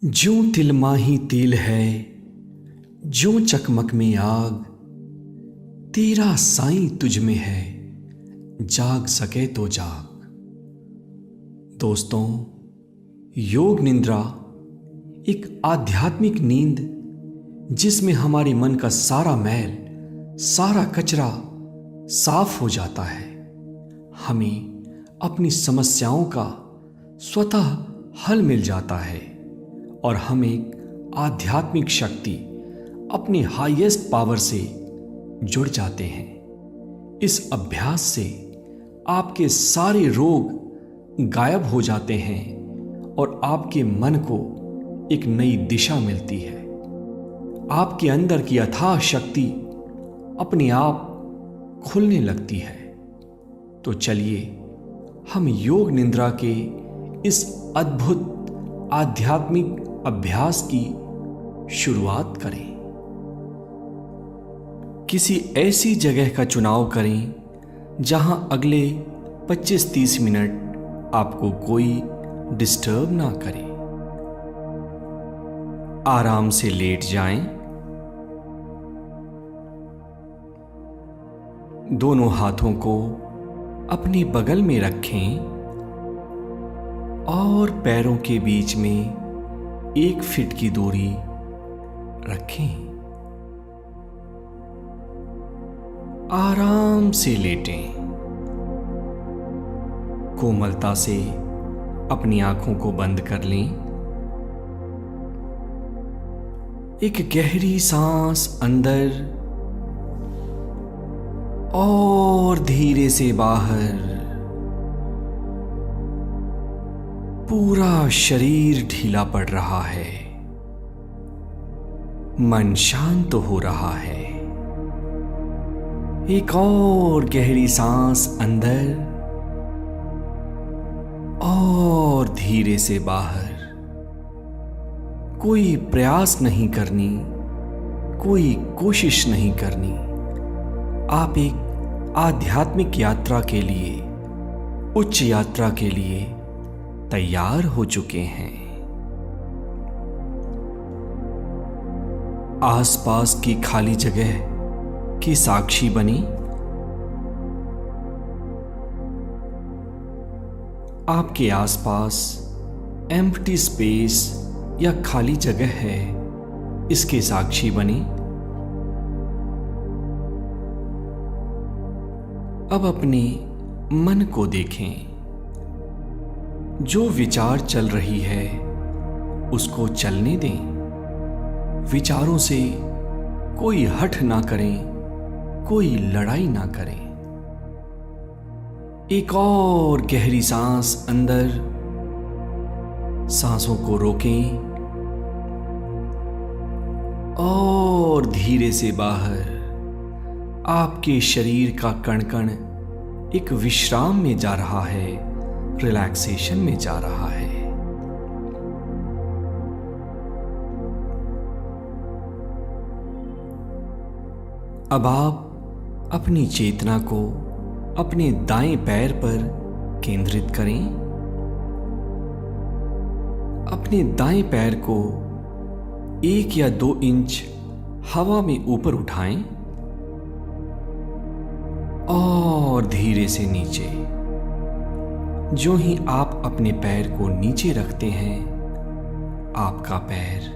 ज्यों तिलमाही तिल है, ज्यों चकमक में आग, तेरा साईं तुझ में है, जाग सके तो जाग। दोस्तों, योग निद्रा एक आध्यात्मिक नींद जिसमें हमारे मन का सारा मैल, सारा कचरा साफ हो जाता है। हमें अपनी समस्याओं का स्वतः हल मिल जाता है और हम एक आध्यात्मिक शक्ति अपने हाईएस्ट पावर से जुड़ जाते हैं। इस अभ्यास से आपके सारे रोग गायब हो जाते हैं और आपके मन को एक नई दिशा मिलती है। आपके अंदर की अथाह शक्ति अपने आप खुलने लगती है। तो चलिए हम योग निद्रा के इस अद्भुत आध्यात्मिक अभ्यास की शुरुआत करें। किसी ऐसी जगह का चुनाव करें जहां अगले 25-30 मिनट आपको कोई डिस्टर्ब ना करे। आराम से लेट जाएं। दोनों हाथों को अपने बगल में रखें और पैरों के बीच में 1 फीट की दूरी रखें। आराम से लेटें। कोमलता से अपनी आंखों को बंद कर लें। एक गहरी सांस अंदर और धीरे से बाहर। पूरा शरीर ढीला पड़ रहा है, मन शांत हो रहा है। एक और गहरी सांस अंदर और धीरे से बाहर। कोई प्रयास नहीं करनी, कोई कोशिश नहीं करनी। आप एक आध्यात्मिक यात्रा के लिए, उच्च यात्रा के लिए तैयार हो चुके हैं। आसपास की खाली जगह की साक्षी बनी। आपके आसपास एम्प्टी स्पेस या खाली जगह है, इसके साक्षी बनी। अब अपने मन को देखें। जो विचार चल रही है उसको चलने दें। विचारों से कोई हठ ना करें, कोई लड़ाई ना करें। एक और गहरी सांस अंदर। सांसों को रोकें और धीरे से बाहर। आपके शरीर का कण कण एक विश्राम में जा रहा है, रिलैक्सेशन में जा रहा है। अब आप अपनी चेतना को अपने दाएं पैर पर केंद्रित करें। अपने दाएं पैर को 1 या 2 इंच हवा में ऊपर उठाएं और धीरे से नीचे। जो ही आप अपने पैर को नीचे रखते हैं, आपका पैर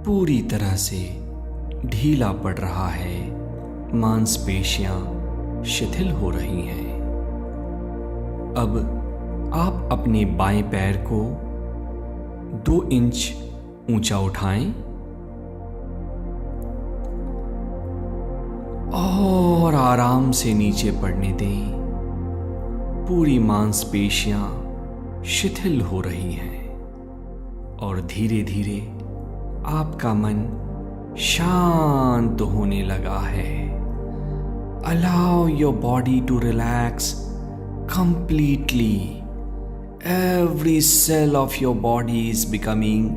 पूरी तरह से ढीला पड़ रहा है। मांसपेशियां शिथिल हो रही हैं। अब आप अपने बाएं पैर को 2 इंच ऊंचा उठाएं और आराम से नीचे पड़ने दें। पूरी मांसपेशियां शिथिल हो रही हैं और धीरे धीरे आपका मन शांत होने लगा है। Allow your body to relax completely. Every cell of your body is becoming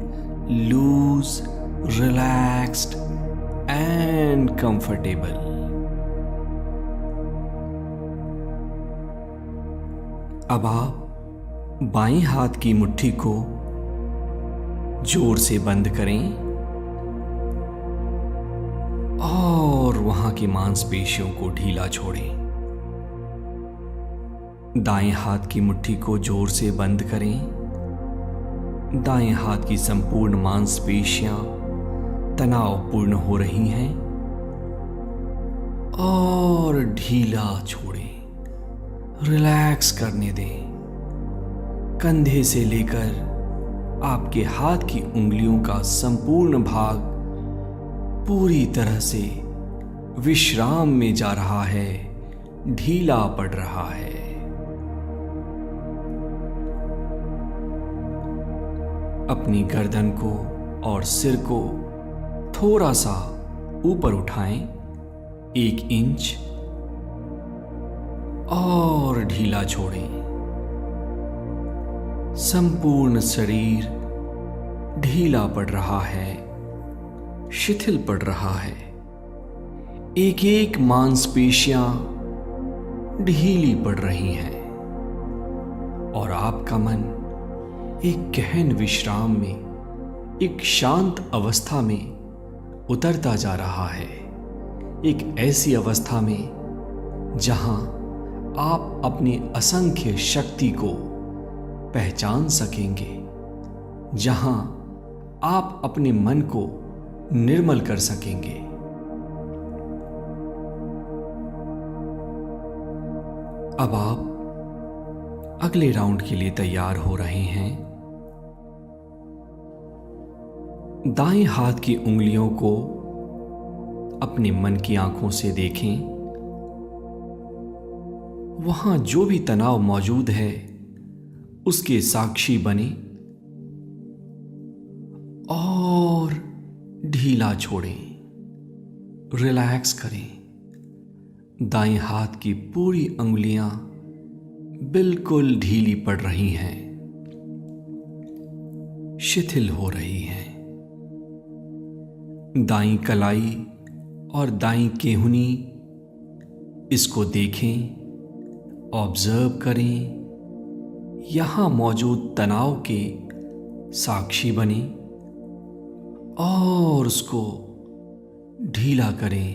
loose, relaxed and comfortable. अब आप बाएं हाथ की मुट्ठी को जोर से बंद करें और वहां की मांसपेशियों को ढीला छोड़ें। दाएं हाथ की मुट्ठी को जोर से बंद करें। दाएं हाथ की संपूर्ण मांसपेशियां तनावपूर्ण हो रही हैं और ढीला छोड़ें, रिलैक्स करने दें। कंधे से लेकर आपके हाथ की उंगलियों का संपूर्ण भाग पूरी तरह से विश्राम में जा रहा है, ढीला पड़ रहा है। अपनी गर्दन को और सिर को थोड़ा सा ऊपर उठाएं, 1 इंच, और ढीला छोड़ें। संपूर्ण शरीर ढीला पड़ रहा है, शिथिल पड़ रहा है। एक एक मांसपेशियां ढीली पड़ रही हैं और आपका मन एक गहन विश्राम में, एक शांत अवस्था में उतरता जा रहा है। एक ऐसी अवस्था में जहां आप अपनी असंख्य शक्ति को पहचान सकेंगे, जहां आप अपने मन को निर्मल कर सकेंगे। अब आप अगले राउंड के लिए तैयार हो रहे हैं। दाएं हाथ की उंगलियों को अपने मन की आंखों से देखें। वहां जो भी तनाव मौजूद है उसके साक्षी बने और ढीला छोड़ें, रिलैक्स करें। दाएं हाथ की पूरी उंगलियां बिल्कुल ढीली पड़ रही हैं, शिथिल हो रही हैं। दाईं कलाई और दाईं केहूनी, इसको देखें, ऑब्जर्व करें। यहां मौजूद तनाव के साक्षी बने और उसको ढीला करें,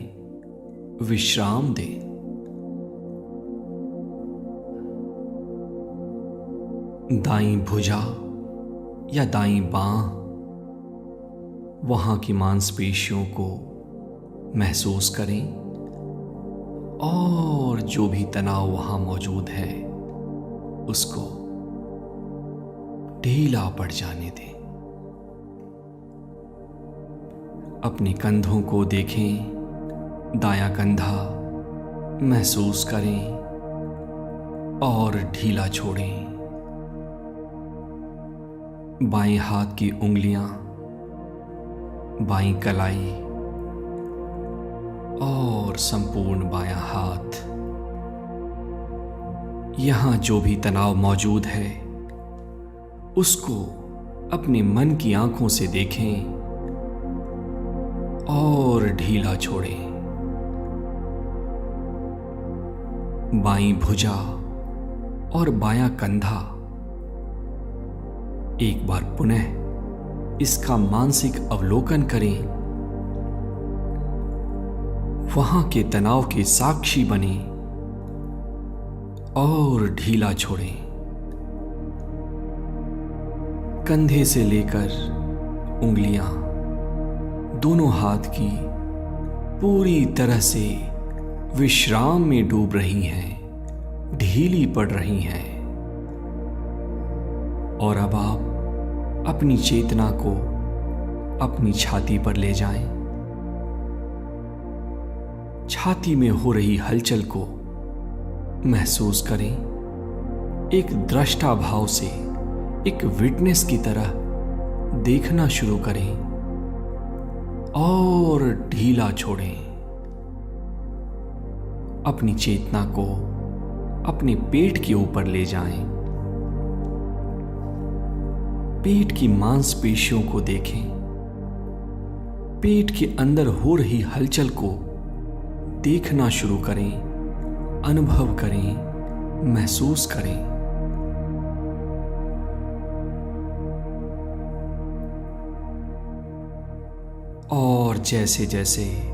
विश्राम दें। दाईं भुजा या दाईं बांह, वहां की मांसपेशियों को महसूस करें और जो भी तनाव वहां मौजूद है उसको ढीला पड़ जाने दें। अपने कंधों को देखें, दायां कंधा महसूस करें और ढीला छोड़ें। बाएं हाथ की उंगलियां, बाईं कलाई और संपूर्ण बायां हाथ, यहां जो भी तनाव मौजूद है उसको अपने मन की आंखों से देखें और ढीला छोड़ें। बाईं भुजा और बायां कंधा, एक बार पुनः इसका मानसिक अवलोकन करें। वहां के तनाव के साक्षी बने और ढीला छोड़ें। कंधे से लेकर उंगलियां दोनों हाथ की पूरी तरह से विश्राम में डूब रही हैं, ढीली पड़ रही हैं। और अब आप अपनी चेतना को अपनी छाती पर ले जाएं। छाती में हो रही हलचल को महसूस करें। एक दृष्टा भाव से, एक विटनेस की तरह देखना शुरू करें और ढीला छोड़ें। अपनी चेतना को अपने पेट के ऊपर ले जाएं। पेट की मांसपेशियों को देखें। पेट के अंदर हो रही हलचल को देखना शुरू करें, अनुभव करें, महसूस करें। और जैसे जैसे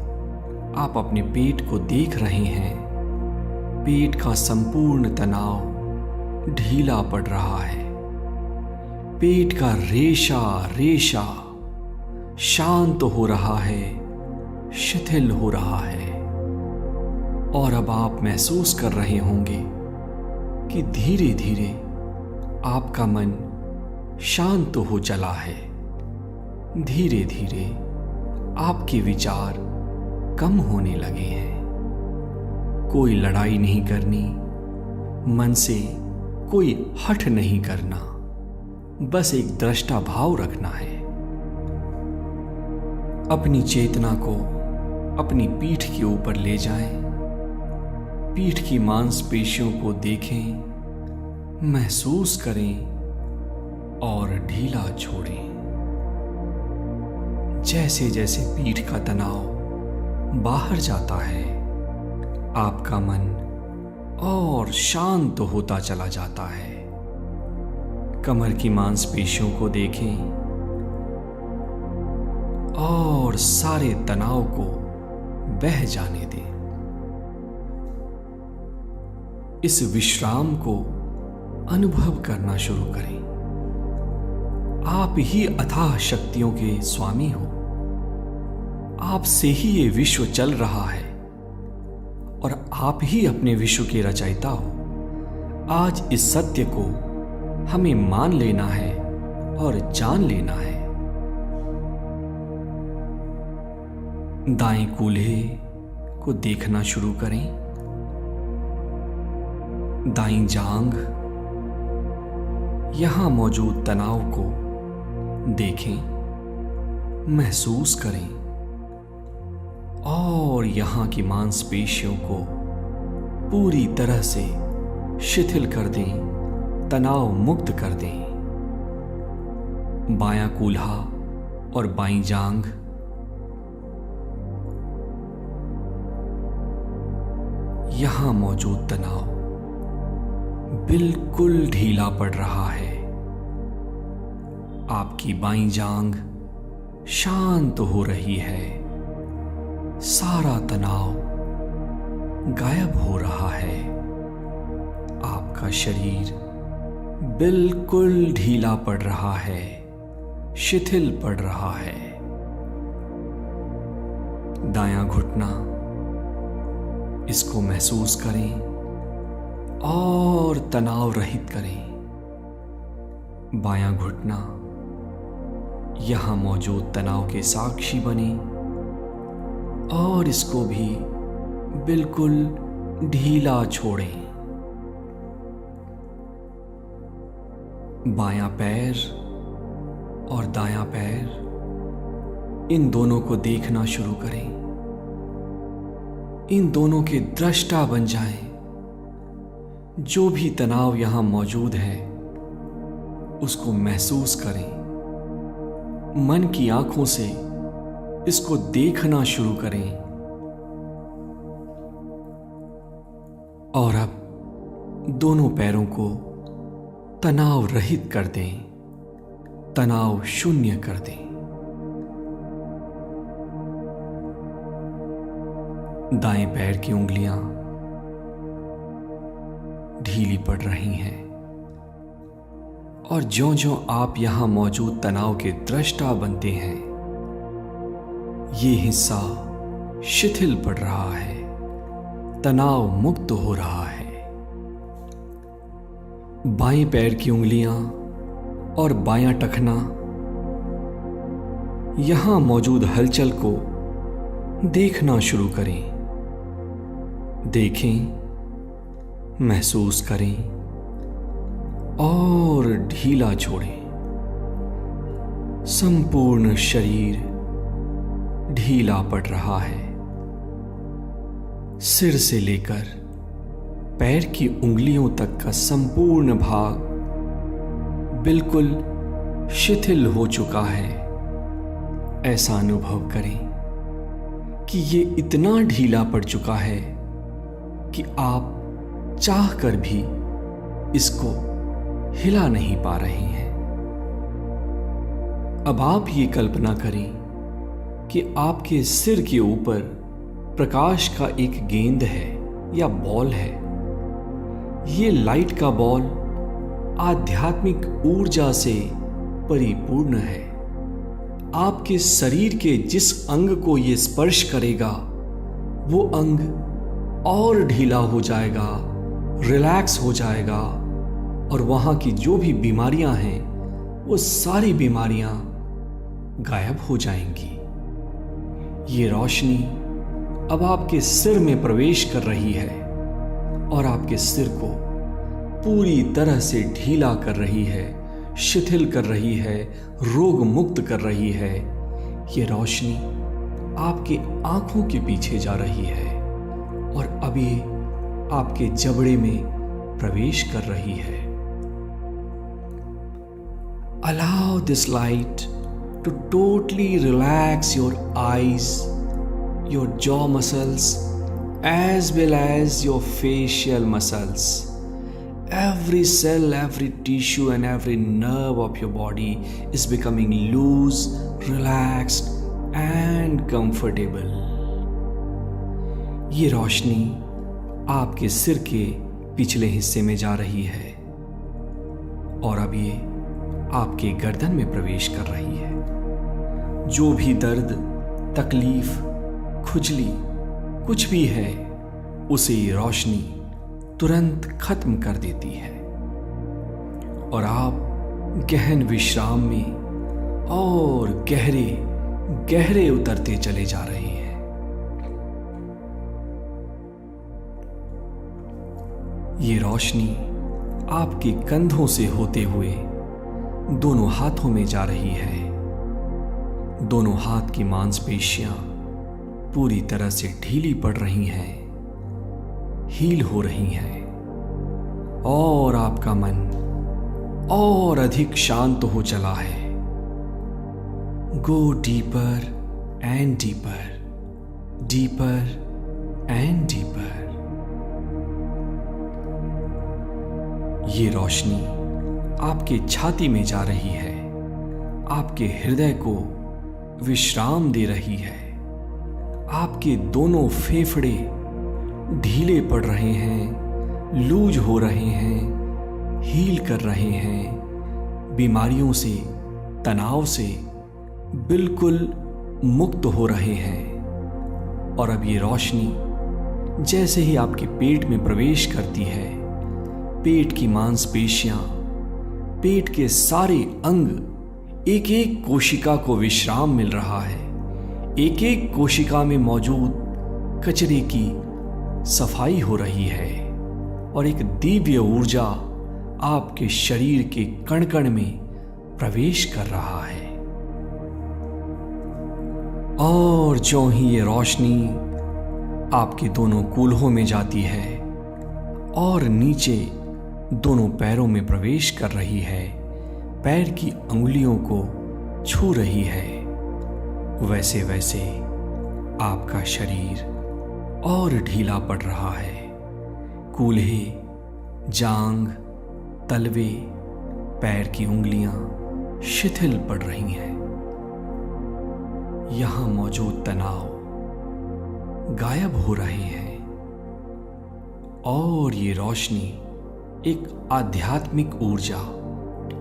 आप अपने पेट को देख रहे हैं, पेट का संपूर्ण तनाव ढीला पड़ रहा है। पेट का रेशा रेशा शांत हो रहा है, शिथिल हो रहा है। और अब आप महसूस कर रहे होंगे कि धीरे धीरे आपका मन शांत हो चला है। धीरे धीरे आपके विचार कम होने लगे हैं। कोई लड़ाई नहीं करनी, मन से कोई हठ नहीं करना, बस एक दृष्टा भाव रखना है। अपनी चेतना को अपनी पीठ के ऊपर ले जाएं। पीठ की मांसपेशियों को देखें, महसूस करें और ढीला छोड़ें। जैसे जैसे पीठ का तनाव बाहर जाता है, आपका मन और शांत होता चला जाता है। कमर की मांसपेशियों को देखें और सारे तनाव को बह जाने दें। इस विश्राम को अनुभव करना शुरू करें। आप ही अथाह शक्तियों के स्वामी हो। आपसे ही ये विश्व चल रहा है और आप ही अपने विश्व के रचयिता हो। आज इस सत्य को हमें मान लेना है और जान लेना है। दाएं कूल्हे को देखना शुरू करें। दाईं जांघ, यहां मौजूद तनाव को देखें, महसूस करें और यहां की मांसपेशियों को पूरी तरह से शिथिल कर दें, तनाव मुक्त कर दें। बायां कूल्हा और बाईं जांघ, यहां मौजूद तनाव बिल्कुल ढीला पड़ रहा है। आपकी बाईं जांघ शांत हो रही है। सारा तनाव गायब हो रहा है। आपका शरीर बिल्कुल ढीला पड़ रहा है, शिथिल पड़ रहा है। दायां घुटना, इसको महसूस करें और तनाव रहित करें। बायां घुटना, यहां मौजूद तनाव के साक्षी बने और इसको भी बिल्कुल ढीला छोड़ें। बायां पैर और दायां पैर, इन दोनों को देखना शुरू करें। इन दोनों के दृष्टा बन जाएं। जो भी तनाव यहां मौजूद है उसको महसूस करें। मन की आंखों से इसको देखना शुरू करें। और अब दोनों पैरों को तनाव रहित कर दें, तनाव शून्य कर दें। दाएं पैर की उंगलियां ढीली पड़ रही हैं और ज्यों-ज्यों आप यहां मौजूद तनाव के दृष्टा बनते हैं, ये हिस्सा शिथिल पड़ रहा है, तनाव मुक्त हो रहा है। बाएं पैर की उंगलियां और बायां टखना, यहां मौजूद हलचल को देखना शुरू करें। देखें, महसूस करें और ढीला छोड़ें। संपूर्ण शरीर ढीला पड़ रहा है। सिर से लेकर पैर की उंगलियों तक का संपूर्ण भाग बिल्कुल शिथिल हो चुका है। ऐसा अनुभव करें कि ये इतना ढीला पड़ चुका है कि आप चाह कर भी इसको हिला नहीं पा रहे हैं। अब आप ये कल्पना करें कि आपके सिर के ऊपर प्रकाश का एक गेंद है या बॉल है। ये लाइट का बॉल आध्यात्मिक ऊर्जा से परिपूर्ण है। आपके शरीर के जिस अंग को ये स्पर्श करेगा वो अंग और ढीला हो जाएगा, रिलैक्स हो जाएगा और वहां की जो भी बीमारियां हैं वो सारी बीमारियां गायब हो जाएंगी। ये रोशनी अब आपके सिर में प्रवेश कर रही है और आपके सिर को पूरी तरह से ढीला कर रही है, शिथिल कर रही है, रोग मुक्त कर रही है। ये रोशनी आपके आंखों के पीछे जा रही है और अब ये आपके जबड़े में प्रवेश कर रही है। Allow this light to totally relax your eyes, your jaw muscles, as well as your facial muscles. Every cell, every tissue, and every nerve of your body is becoming loose, relaxed, and comfortable. ये रोशनी आपके सिर के पिछले हिस्से में जा रही है और अब ये आपके गर्दन में प्रवेश कर रही है। जो भी दर्द, तकलीफ, खुजली कुछ भी है उसे ये रोशनी तुरंत खत्म कर देती है और आप गहन विश्राम में और गहरे गहरे उतरते चले जा रहे हैं। ये रोशनी आपके कंधों से होते हुए दोनों हाथों में जा रही है। दोनों हाथ की मांसपेशियां पूरी तरह से ढीली पड़ रही हैं, हील हो रही हैं और आपका मन और अधिक शांत हो चला है। Go deeper and deeper, deeper and deeper. ये रोशनी आपके छाती में जा रही है, आपके हृदय को विश्राम दे रही है। आपके दोनों फेफड़े ढीले पड़ रहे हैं, लूज हो रहे हैं, हील कर रहे हैं, बीमारियों से, तनाव से बिल्कुल मुक्त हो रहे हैं। और अब ये रोशनी जैसे ही आपके पेट में प्रवेश करती है, पेट की मांसपेशियां, पेट के सारे अंग, एक एक कोशिका को विश्राम मिल रहा है। एक एक कोशिका में मौजूद कचरे की सफाई हो रही है और एक दिव्य ऊर्जा आपके शरीर के कण कण में प्रवेश कर रहा है। और जो ही ये रोशनी आपके दोनों कूल्हों में जाती है और नीचे दोनों पैरों में प्रवेश कर रही है, पैर की अंगुलियों को छू रही है, वैसे वैसे आपका शरीर और ढीला पड़ रहा है। कूल्हे, जांग, तलवे, पैर की उंगलियां शिथिल पड़ रही हैं। यहां मौजूद तनाव गायब हो रहे हैं और ये रोशनी एक आध्यात्मिक ऊर्जा,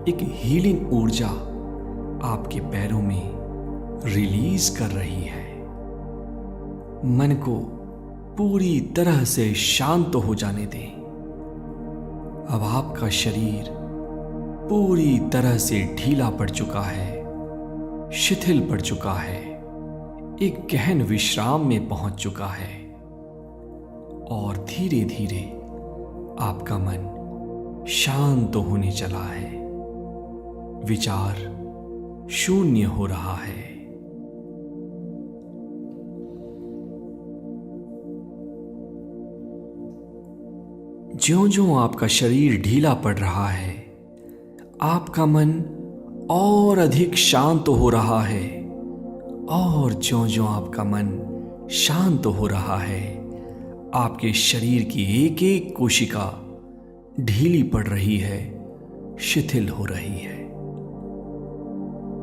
एक हीलिंग ऊर्जा आपके पैरों में रिलीज कर रही है। मन को पूरी तरह से शांत हो जाने दें। अब आपका शरीर पूरी तरह से ढीला पड़ चुका है, शिथिल पड़ चुका है, एक गहन विश्राम में पहुंच चुका है और धीरे धीरे आपका मन शांत होने चला है, विचार शून्य हो रहा है। ज्यों-ज्यों आपका शरीर ढीला पड़ रहा है, आपका मन और अधिक शांत हो रहा है और ज्यों-ज्यों आपका मन शांत हो रहा है, आपके शरीर की एक एक कोशिका ढीली पड़ रही है, शिथिल हो रही है।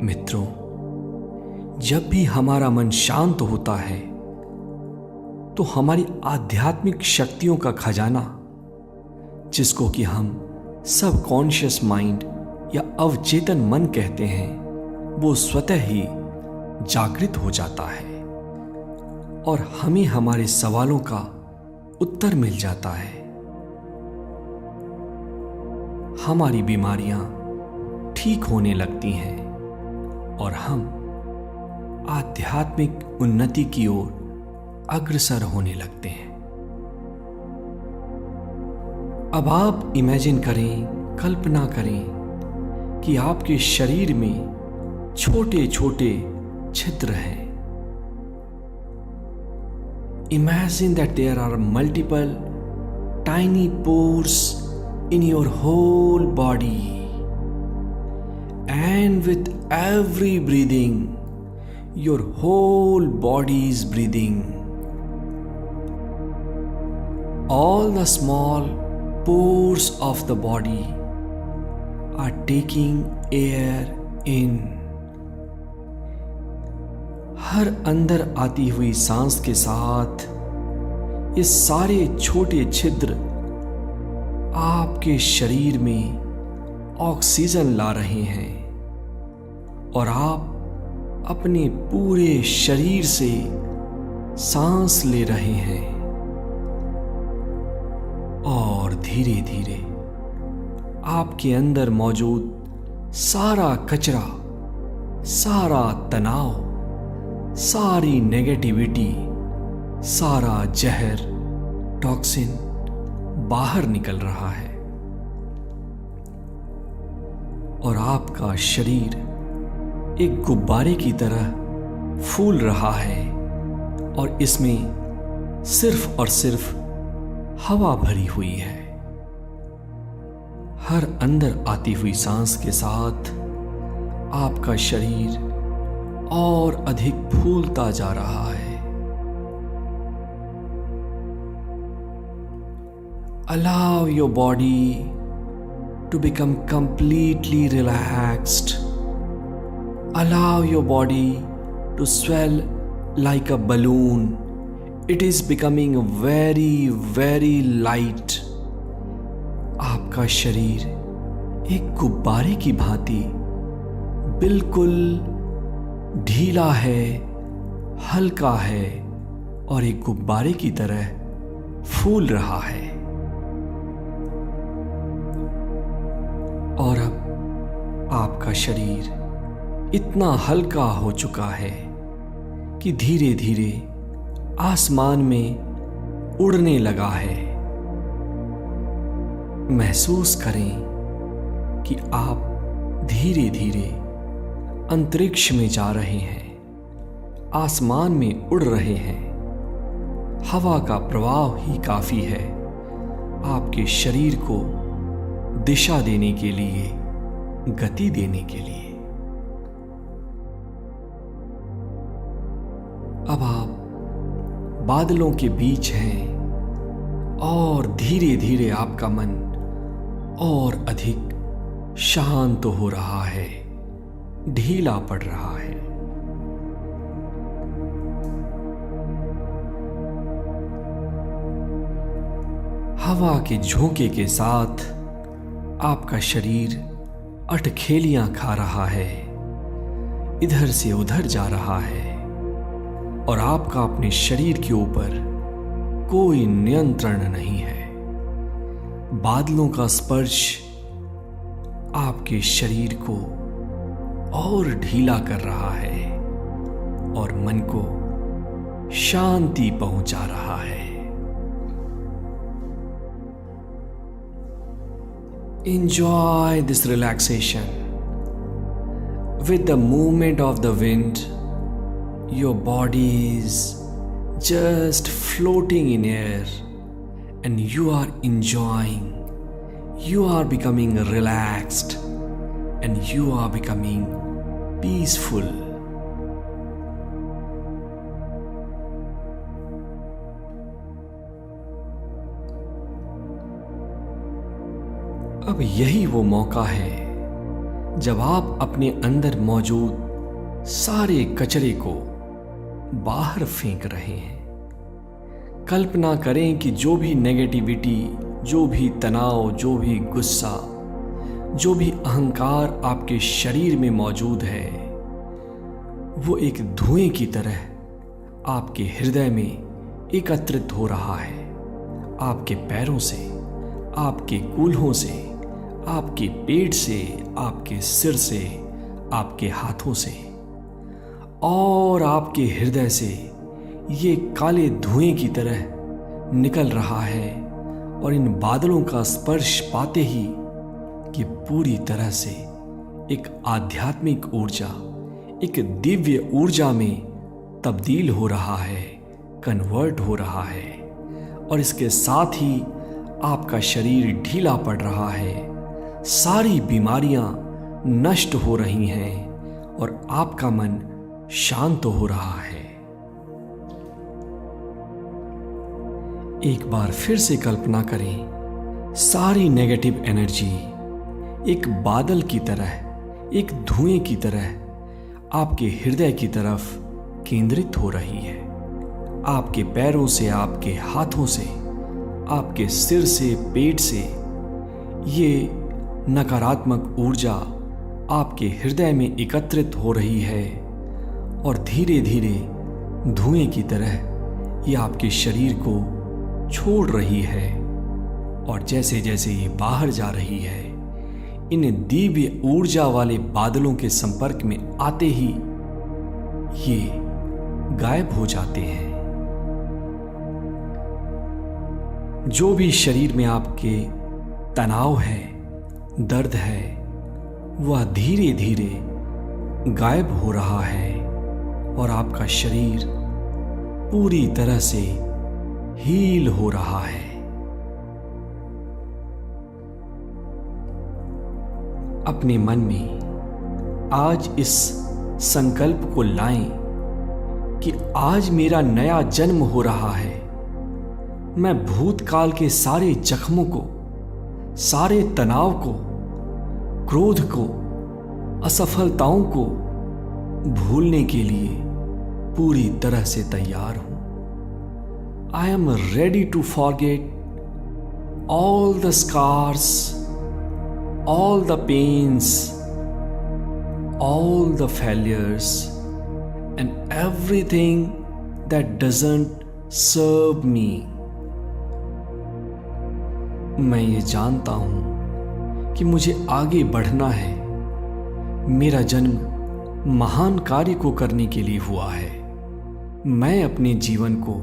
मित्रों, जब भी हमारा मन शांत होता है तो हमारी आध्यात्मिक शक्तियों का खजाना, जिसको कि हम सबकॉन्शियस माइंड या अवचेतन मन कहते हैं, वो स्वतः ही जागृत हो जाता है और हमें हमारे सवालों का उत्तर मिल जाता है। हमारी बीमारियां ठीक होने लगती हैं और हम आध्यात्मिक उन्नति की ओर अग्रसर होने लगते हैं। अब आप इमेजिन करें, कल्पना करें कि आपके शरीर में छोटे छोटे छिद्र हैं। Imagine that there are multiple tiny pores in your whole body, and with every breathing your whole body is breathing. All the small pores of the body are taking air in. हर अंदर आती हुई सांस के साथ ये सारे छोटे छिद्र आपके शरीर में ऑक्सीजन ला रहे हैं और आप अपने पूरे शरीर से सांस ले रहे हैं और धीरे धीरे आपके अंदर मौजूद सारा कचरा, सारा तनाव, सारी नेगेटिविटी, सारा जहर, टॉक्सिन बाहर निकल रहा है और आपका शरीर एक गुब्बारे की तरह फूल रहा है और इसमें सिर्फ और सिर्फ हवा भरी हुई है। हर अंदर आती हुई सांस के साथ आपका शरीर और अधिक फूलता जा रहा है। Allow your body to become completely relaxed. Allow your body to swell like a balloon. It is becoming very, very light. आपका शरीर एक गुब्बारे की भांति बिल्कुल ढीला है, हल्का है और एक गुब्बारे की तरह फूल रहा है। और अब आपका शरीर इतना हल्का हो चुका है कि धीरे धीरे आसमान में उड़ने लगा है। महसूस करें कि आप धीरे धीरे अंतरिक्ष में जा रहे हैं, आसमान में उड़ रहे हैं। हवा का प्रवाह ही काफी है आपके शरीर को दिशा देने के लिए, गति देने के लिए। अब आप बादलों के बीच हैं और धीरे धीरे आपका मन और अधिक शांत हो रहा है, ढीला पड़ रहा है। हवा के झोंके के साथ आपका शरीर अटखेलियां खा रहा है, इधर से उधर जा रहा है और आपका अपने शरीर के ऊपर कोई नियंत्रण नहीं है। बादलों का स्पर्श आपके शरीर को और ढीला कर रहा है और मन को शांति पहुंचा रहा है। Enjoy this relaxation. With the movement of the wind, your body is just floating in air and you are enjoying. You are becoming relaxed and you are becoming peaceful. अब यही वो मौका है जब आप अपने अंदर मौजूद सारे कचरे को बाहर फेंक रहे हैं। कल्पना करें कि जो भी नेगेटिविटी, जो भी तनाव, जो भी गुस्सा, जो भी अहंकार आपके शरीर में मौजूद है, वो एक धुएं की तरह आपके हृदय में एकत्रित हो रहा है। आपके पैरों से, आपके कूल्हों से, आपके पेट से, आपके सिर से, आपके हाथों से और आपके हृदय से ये काले धुएं की तरह निकल रहा है। और इन बादलों का स्पर्श पाते ही कि पूरी तरह से एक आध्यात्मिक ऊर्जा, एक दिव्य ऊर्जा में तब्दील हो रहा है, कन्वर्ट हो रहा है। और इसके साथ ही आपका शरीर ढीला पड़ रहा है, सारी बीमारियां नष्ट हो रही हैं और आपका मन शांत हो रहा है। एक बार फिर से कल्पना करें, सारी नेगेटिव एनर्जी एक बादल की तरह, एक धुएं की तरह आपके हृदय की तरफ केंद्रित हो रही है। आपके पैरों से, आपके हाथों से, आपके सिर से, पेट से ये नकारात्मक ऊर्जा आपके हृदय में एकत्रित हो रही है और धीरे धीरे धुएं की तरह ये आपके शरीर को छोड़ रही है। और जैसे जैसे ये बाहर जा रही है, इन दिव्य ऊर्जा वाले बादलों के संपर्क में आते ही ये गायब हो जाते हैं। जो भी शरीर में आपके तनाव है, दर्द है, वह धीरे धीरे गायब हो रहा है और आपका शरीर पूरी तरह से हील हो रहा है। अपने मन में आज इस संकल्प को लाएं कि आज मेरा नया जन्म हो रहा है। मैं भूतकाल के सारे जख्मों को, सारे तनाव को, क्रोध को, असफलताओं को भूलने के लिए पूरी तरह से तैयार हूं। I am ready to forget all the scars, all the pains, all the failures, and everything that doesn't serve me. मैं ये जानता हूं कि मुझे आगे बढ़ना है। मेरा जन्म महान कार्य को करने के लिए हुआ है। मैं अपने जीवन को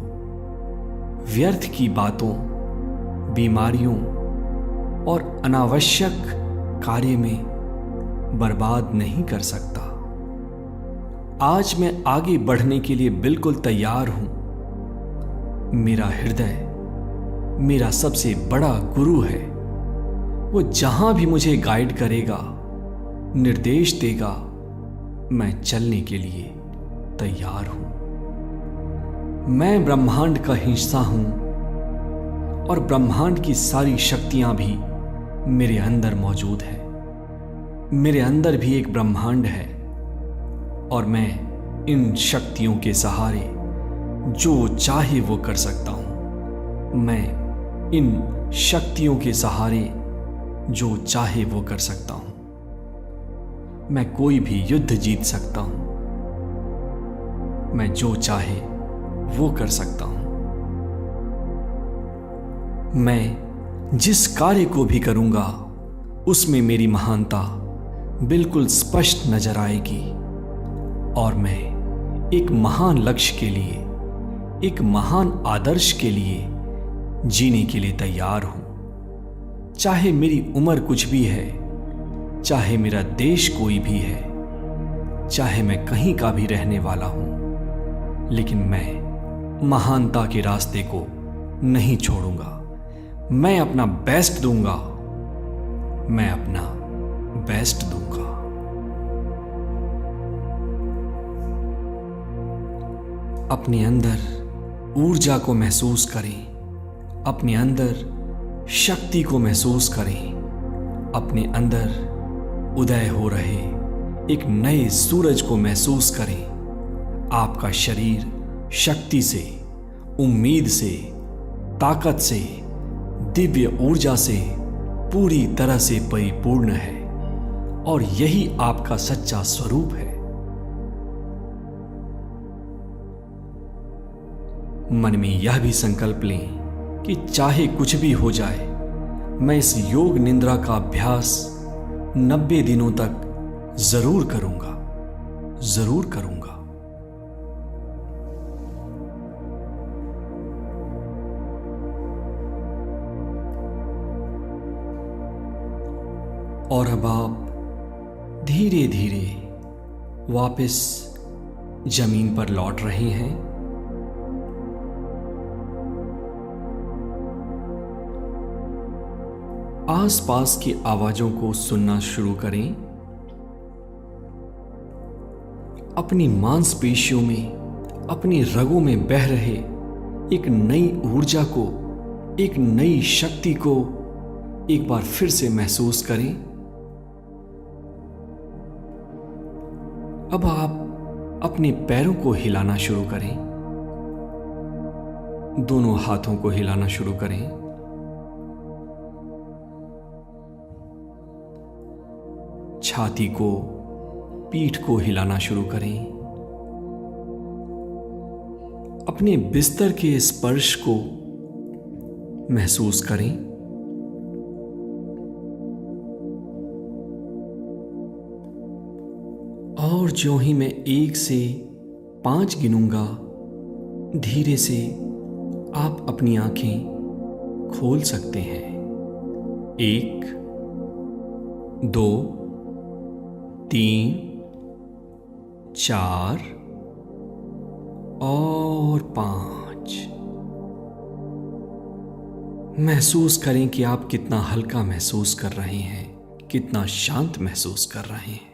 व्यर्थ की बातों, बीमारियों और अनावश्यक कार्य में बर्बाद नहीं कर सकता। आज मैं आगे बढ़ने के लिए बिल्कुल तैयार हूं। मेरा हृदय मेरा सबसे बड़ा गुरु है। वो जहां भी मुझे गाइड करेगा, निर्देश देगा, मैं चलने के लिए तैयार हूं। मैं ब्रह्मांड का हिस्सा हूं और ब्रह्मांड की सारी शक्तियां भी मेरे अंदर मौजूद है। मेरे अंदर भी एक ब्रह्मांड है और मैं इन शक्तियों के सहारे जो चाहे वो कर सकता हूं। मैं इन शक्तियों के सहारे जो चाहे वो कर सकता हूं। मैं कोई भी युद्ध जीत सकता हूं। मैं जो चाहे वो कर सकता हूं। मैं जिस कार्य को भी करूंगा उसमें मेरी महानता बिल्कुल स्पष्ट नजर आएगी और मैं एक महान लक्ष्य के लिए, एक महान आदर्श के लिए जीने के लिए तैयार हूं। चाहे मेरी उम्र कुछ भी है, चाहे मेरा देश कोई भी है, चाहे मैं कहीं का भी रहने वाला हूं, लेकिन मैं महानता के रास्ते को नहीं छोड़ूंगा। मैं अपना बेस्ट दूंगा। मैं अपना बेस्ट दूंगा। अपने अंदर ऊर्जा को महसूस करें। अपने अंदर शक्ति को महसूस करें। अपने अंदर उदय हो रहे एक नए सूरज को महसूस करें। आपका शरीर शक्ति से, उम्मीद से, ताकत से, दिव्य ऊर्जा से पूरी तरह से परिपूर्ण है और यही आपका सच्चा स्वरूप है। मन में यह भी संकल्प लें कि चाहे कुछ भी हो जाए, मैं इस योग निद्रा का अभ्यास 90 दिनों तक जरूर करूंगा, जरूर करूंगा। और अब आप धीरे धीरे वापस जमीन पर लौट रहे हैं। आसपास की आवाजों को सुनना शुरू करें। अपनी मांसपेशियों में, अपनी रगों में बह रहे एक नई ऊर्जा को, एक नई शक्ति को एक बार फिर से महसूस करें। अब आप अपने पैरों को हिलाना शुरू करें। दोनों हाथों को हिलाना शुरू करें। छाती को, पीठ को हिलाना शुरू करें। अपने बिस्तर के स्पर्श को महसूस करें। और ज्यों ही मैं 1 से 5 गिनूंगा, धीरे से आप अपनी आंखें खोल सकते हैं। 1, 2, 3, 4 और 5। महसूस करें कि आप कितना हल्का महसूस कर रहे हैं, कितना शांत महसूस कर रहे हैं।